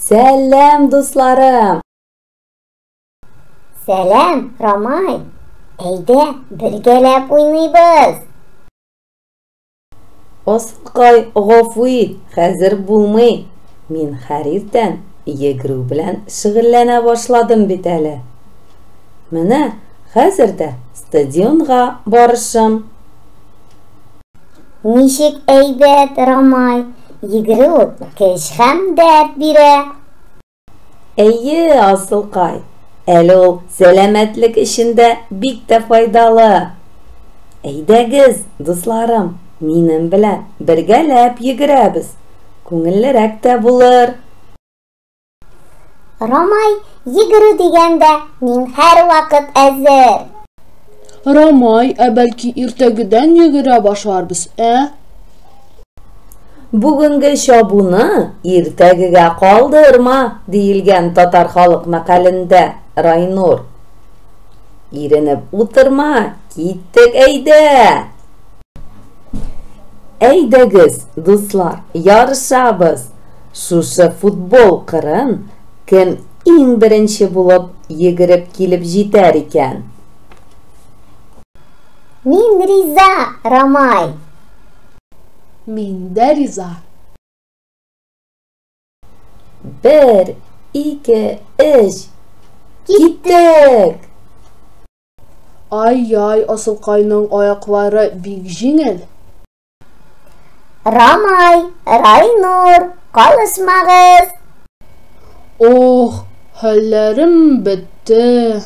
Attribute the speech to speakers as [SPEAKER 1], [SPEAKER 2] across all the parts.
[SPEAKER 1] Сәлем, дусларым.
[SPEAKER 2] Сәлем, Рамай. Әйдә, бергәләп уйныйбыз.
[SPEAKER 1] Асылкай, гафу ит, хәзер булмый. Мин хәриртән йөгерү белән шөгыльләнә башладым бит әле. Менә хәзер дә стадионга барышым.
[SPEAKER 2] Ничек әйбәт, Рамай. Йөгерү көч һәм дәрт бирә.
[SPEAKER 1] Әйе, Асылкай. Әле ул сәламәтлек өчен дә бик тә файдалы. Әйдәгез, дусларым, минем белән бергәләп йөгерәбез. Күңеллерәк тә булыр.
[SPEAKER 2] Рамай, йөгерү дигәндә мин һәр вакыт әзер.
[SPEAKER 3] Рамай, бәлки иртәгедән йөгерә башларбыз,
[SPEAKER 1] Бүгенге чабуны иртәгегә калдырма, диелгән татар халык мәкалендә, Райнур. Иренеп утырма, киттек әйдә. Әйдәгез, дуслар, ярышабыз. Шушы футбол кырын кем иң беренче булып йөгереп килеп җитәр икән?
[SPEAKER 2] Мин риза, Рамай.
[SPEAKER 3] Мин дә риза.
[SPEAKER 1] 1, 2, 3. Киттек!
[SPEAKER 3] Ай-яй, Асылкайның аяклары бик җиңел.
[SPEAKER 2] Рамай, Райнур, калышмагыз.
[SPEAKER 3] Ох, хәлләрем бетте.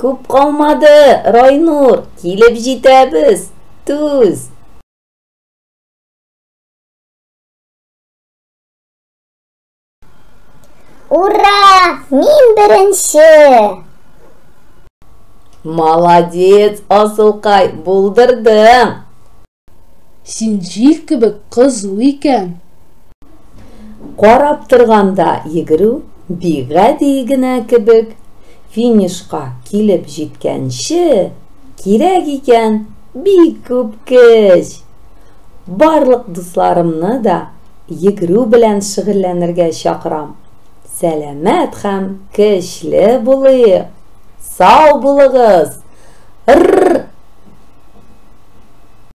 [SPEAKER 1] Күп калмады, Райнур, килеп җитәбез. Түз.
[SPEAKER 2] Ура! Мин беренче!
[SPEAKER 1] Молодец, Асылкай, булдырдың.
[SPEAKER 3] Син җил кебек кызу икән.
[SPEAKER 1] Карап торганда йөгерү бик гади генә кебек. Финишка килеп җиткәнче кирәк икән бик күп көч. Барлык дусларымны да йөгерү белән шөгыльләнергә чакырам. Сәламәт һәм көчле булыйк. Сау булыгыз.